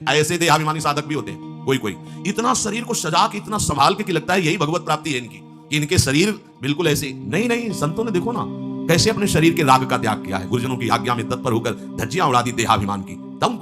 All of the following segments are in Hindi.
ऐसे देहाभिमानी साधक भी होते हैं कोई कोई, इतना शरीर को सजा के इतना संभाल के कि लगता है यही भगवत प्राप्ति है इनकी, कि इनके शरीर बिल्कुल ऐसे नहीं। संतों ने देखो ना कैसे अपने शरीर के राग का त्याग किया है, गुरुजनों की आज्ञा में तत्पर होकर धज्जियां उड़ा दी देहाभिमान की। तब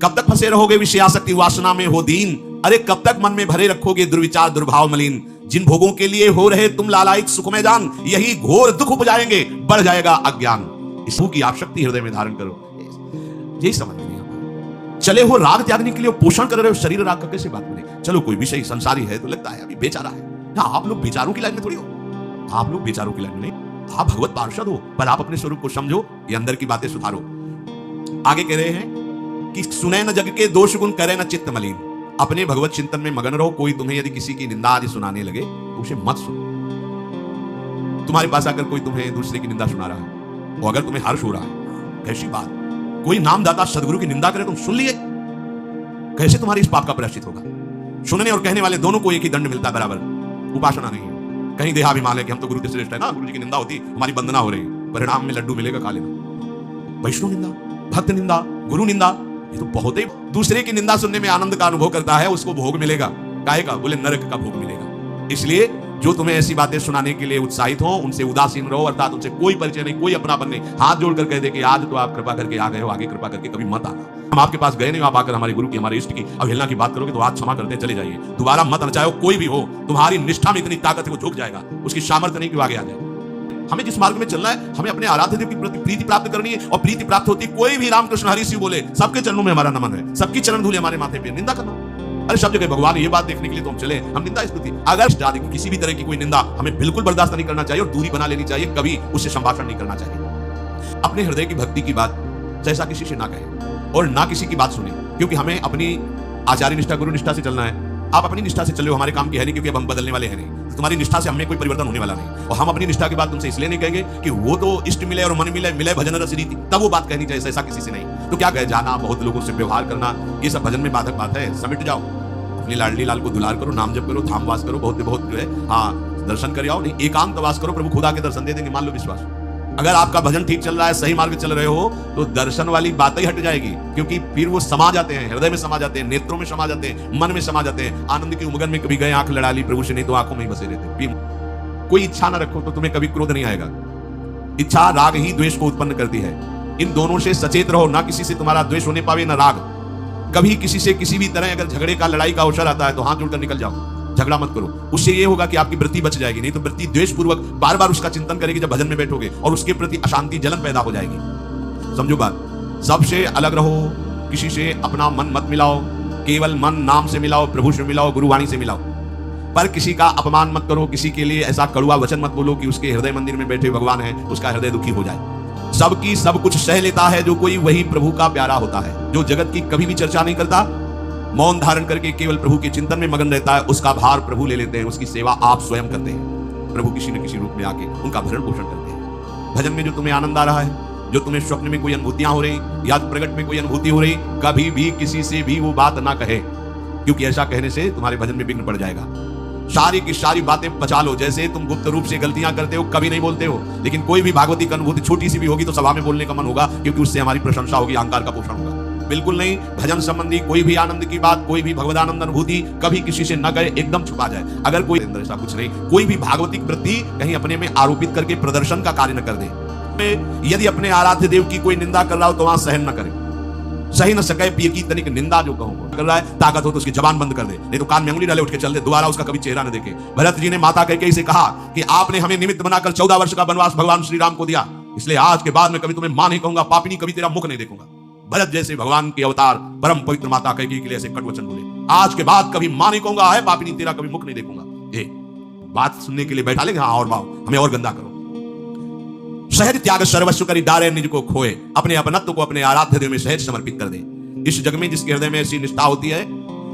कब तक फंसे रहोगे विषयासक्ति वासना में हो दीन, अरे कब तक मन में भरे रखोगे दुर्विचार दुर्भाव मलिन। जिन भोगों के लिए हो रहे तुम लालायित सुख में जान, यही घोर दुख उपजाएंगे, बढ़ जाएगा अज्ञान। इस की आप शक्ति हृदय में धारण करो, यही समझ में नहीं आता। चले हो राग त्यागने के लिए, पोषण कर रहे हो शरीर राग का, कैसे बात बने। चलो कोई विषय संसारी है तो लगता है अभी बेचारा है ना, आप लोग बेचारों की लाइन में थोड़ी हो, आप लोग बेचारों की लाइन में नहीं, आप भगवत पार्षद हो, पर आप अपने स्वरूप को समझो, ये अंदर की बातें सुधारो। आगे कह रहे हैं कि सुने न जग के दोष गुण, करे न चित्त मलिन। अपने भगवत चिंतन में मगन रहो। कोई तुम्हें यदि किसी की निंदा आदि सुनाने लगे तो उसे मत सुनो। तुम्हारे पास आकर कोई तुम्हें दूसरे की निंदा सुना रहा है, और अगर तुम्हें हर्ष हो रहा है, कैसी बात, कोई नामदाता सदगुरु की निंदा करे तुम सुन लिए, कैसे तुम्हारी इस पाप का प्रायश्चित होगा। सुनने और कहने वाले दोनों को एक ही दंड मिलता है बराबर, उपासना नहीं है। कहीं देहाभिमान है कि हम तो गुरु के श्रेष्ठ है ना, गुरु जी की निंदा होती हमारी वंदना हो रही, परिणाम में लड्डू मिलेगा खा लेना। वैष्णव निंदा, भक्त निंदा, गुरु निंदा, ये तो बहुत ही, दूसरे की निंदा सुनने में आनंद का अनुभव करता है, उसको भोग मिलेगा, काहे का, बोले नरक का भोग मिलेगा। इसलिए जो तुम्हें ऐसी बातें सुनाने के लिए उत्साहित हो उनसे उदासीन रहो, अर्थात उनसे कोई परिचय नहीं, कोई अपनापन नहीं। हाथ जोड़कर कह दे कि आज तो आप कृपा करके आ गए हो, आगे कृपा करके कभी मत आना। हम आपके पास गए नहीं, आप आकर हमारे गुरु की, हमारे इष्ट की अवहेलना की बात करोगे तो आज क्षमा करते चले जाइए, दोबारा मत आना। चाहे कोई भी हो, तुम्हारी निष्ठा में इतनी ताकत है वो झुक जाएगा, उसकी सामर्थ्य नहीं कि आगे आ जाए। हमें जिस मार्ग में चलना है, हमें अपने आराध्य देव की प्रति प्रीति प्राप्त करनी है, और प्रीति प्राप्त होती कोई भी रामकृष्ण हरि शिव बोले सबके चरणों में हमारा नमन है, सबकी चरण धूले हमारे माथे पे, निंदा करना, अरे सब जगह भगवान ये बात देखने के लिए तो हम चले, हम निंदा स्तुति, अगर किसी भी तरह की कोई निंदा हमें बिल्कुल बर्दाश्त नहीं करना चाहिए और दूरी बना लेनी चाहिए, कभी उससे संभाषण नहीं करना चाहिए। अपने हृदय की भक्ति की बात जैसा किसी से ना कहे और ना किसी की बात सुने, क्योंकि हमें अपनी आचार्य निष्ठा, गुरु निष्ठा से चलना है। आप अपनी निष्ठा से चलो, हमारे काम की है नहीं, क्योंकि अब हम बदलने वाले हैं नहीं, तो तुम्हारी निष्ठा से हमें कोई परिवर्तन होने वाला नहीं। और हम अपनी निष्ठा की बात तुमसे इसलिए नहीं कहेंगे कि वो तो इष्ट मिले और मन मिले, मिले भजन रस रीति, तब वो बात कहनी चाहिए, ऐसा किसी से नहीं। तो क्या कहे, जाना, बहुत लोगों से व्यवहार करना, ये सब भजन में बाधक बात है, समिट जाओ, अपनी लाडली लाल को दुलार करो, नाम जप करो, धामवास करो, बहुत जो है हाँ दर्शन कर आओ, नहीं एकांत वास करो, प्रभु खुदा के दर्शन दे देंगे, मान लो विश्वास। अगर आपका भजन ठीक चल रहा है, सही मार्ग चल रहे हो, तो दर्शन वाली बात ही हट जाएगी, क्योंकि फिर वो समा जाते हैं, हृदय में समा जाते हैं, नेत्रों में समा जाते हैं, मन में समा जाते हैं। आनंद की उमगन में कभी गए, आंख लड़ा ली प्रभु से, नहीं तो आंखों में ही बसे रहते। कोई इच्छा ना रखो तो तुम्हें कभी क्रोध नहीं आएगा। इच्छा राग ही द्वेष को उत्पन्न करती है। इन दोनों से सचेत रहो, ना किसी से तुम्हारा द्वेष होने पावे ना राग। कभी किसी से किसी भी तरह अगर झगड़े का, लड़ाई का अवसर आता है तो हाथ जोड़कर निकल जाओ, झगड़ा मत करो। उससे ये होगा कि आपकी वृत्ति बच जाएगी, नहीं तो वृत्ति द्वेष पूर्वक बार बार उसका चिंतन करेगी जब भजन में बैठोगे, और उसके प्रति अशांति जलन पैदा हो जाएगी। समझो बात, सबसे अलग रहो, किसी से अपना मन मत मिलाओ, केवल मन नाम से मिलाओ, प्रभु से मिलाओ, गुरुवाणी से मिलाओ। पर किसी का अपमान मत करो, किसी के लिए ऐसा कड़वा वचन मत बोलो कि उसके हृदय मंदिर में बैठे भगवान है, उसका हृदय दुखी हो जाए। सबकी सब कुछ सह लेता है जो कोई, वही प्रभु का प्यारा होता है। जो जगत की कभी भी चर्चा नहीं करता, मौन धारण करके केवल प्रभु के चिंतन में मगन रहता है, उसका भार प्रभु ले लेते हैं, उसकी सेवा आप स्वयं करते हैं। प्रभु किसी न किसी रूप में आके उनका भरण पोषण करते हैं। भजन में जो तुम्हें आनंद आ रहा है, जो तुम्हें स्वप्न में कोई अनुभूतियां हो रही, या प्रगट में कोई अनुभूति हो रही, कभी भी किसी से भी वो बात ना कहे, क्योंकि ऐसा कहने से तुम्हारे भजन में विघ्न पड़ जाएगा। सारी की सारी बातें बचा लो। जैसे तुम गुप्त रूप से गलतियां करते हो, कभी नहीं बोलते हो, लेकिन कोई भी भागवती की अनुभूति छोटी सी भी होगी तो सभा में बोलने का मन होगा, क्योंकि उससे हमारी प्रशंसा होगी, अहंकार का पोषण होगा। बिल्कुल नहीं, भजन संबंधी कोई भी आनंद की बात, कोई भी भगवदानंद अनुभूति कभी किसी से न करे, एकदम छुपा जाए। अगर कोई अंदर ऐसा कुछ नहीं, कोई भी भागवतिक वृत्ति कहीं अपने में आरोपित करके प्रदर्शन का कार्य न कर दे। यदि अपने आराध्य देव की कोई निंदा कर रहा हो तो वहां सहन न करे, सही न सके पिए की तनिक निंदा जो कहूं कर रहा है, ताकत हो तो उसकी जबान बंद कर दे, नहीं तो कान में उंगली डाले उठ के चल दे, दोबारा उसका कभी चेहरा न देखे। भरत जी ने माता कैकेयी से कहा कि आपने हमें निमित्त बनाकर 14 वर्ष का वनवास भगवान श्री राम को दिया, इसलिए आज के बाद मैं कभी तुम्हें मां नहीं कहूंगा, पापिनी कभी तेरा मुख नहीं देखूंगा। भरत जैसे भगवान के अवतार परम पवित्र माता कैकेयी के लिए ऐसे कट वचन बोले, आज के बाद कभी मां नहीं कहूंगा, है पापिनी तेरा कभी मुख नहीं देखूंगा। ये बात सुनने के लिए बैठा लेंगे, हाँ और बाओ हमें और गंदा करो। सहज त्याग सर्वस्व करी डारे निज को खोए, अपने अपनत्व को अपने आराध्य देव में सहज समर्पित कर दे। इस जग में जिसके हृदय में ऐसी निष्ठा होती है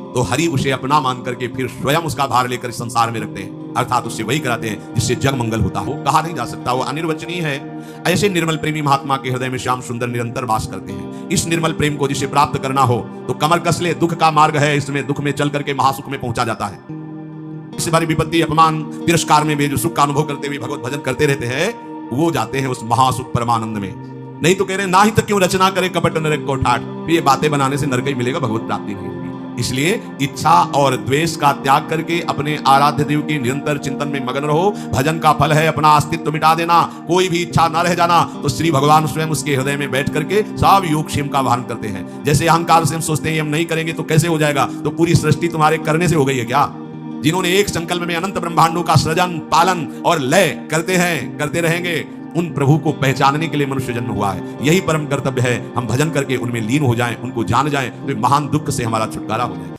तो हरि उसे अपना मान करके फिर स्वयं उसका भार लेकर इस संसार में रखते हैं, अर्थात उससे वही कराते हैं जिससे जग मंगल होता हो। कहा नहीं जा सकता, वो अनिर्वचनीय है। ऐसे निर्मल प्रेमी महात्मा के हृदय में श्याम सुंदर निरंतर वास करते हैं। इस निर्मल प्रेम को जिसे प्राप्त करना हो तो कमर कस ले, दुख का मार्ग है, इसमें दुख में चल करके महासुख में पहुंचा जाता है। इस बारी विपत्ति, अपमान, तिरस्कार में भी जो सुख का अनुभव करते हुए भगवत भजन करते रहते हैं, वो जाते हैं उस महासुख परमानंद में। नहीं तो कह रहे ना ही तक क्यों रचना करे कपट नरक को ठाठ, फिर ये बातें बनाने से नरक ही मिलेगा, भगवत प्राप्ति नहीं होगी। इसलिए इच्छा और द्वेष का त्याग करके अपने आराध्य देव के निरंतर चिंतन में मगन रहो। भजन का फल है अपना अस्तित्व मिटा देना, कोई भी इच्छा न रह जाना। तो श्री भगवान स्वयं उसके हृदय में बैठ करके सब योगक्षेम का वाहन करते हैं। जैसे अहंकार से हम सोचते हैं हम नहीं करेंगे तो कैसे हो जाएगा, तो पूरी सृष्टि तुम्हारे करने से हो गई है क्या? जिन्होंने एक संकल्प में अनंत ब्रह्मांडों का सृजन पालन और लय करते हैं, करते रहेंगे, उन प्रभु को पहचानने के लिए मनुष्य जन्म हुआ है। यही परम कर्तव्य है, हम भजन करके उनमें लीन हो जाएं, उनको जान जाएं, तो महान दुख से हमारा छुटकारा हो जाए।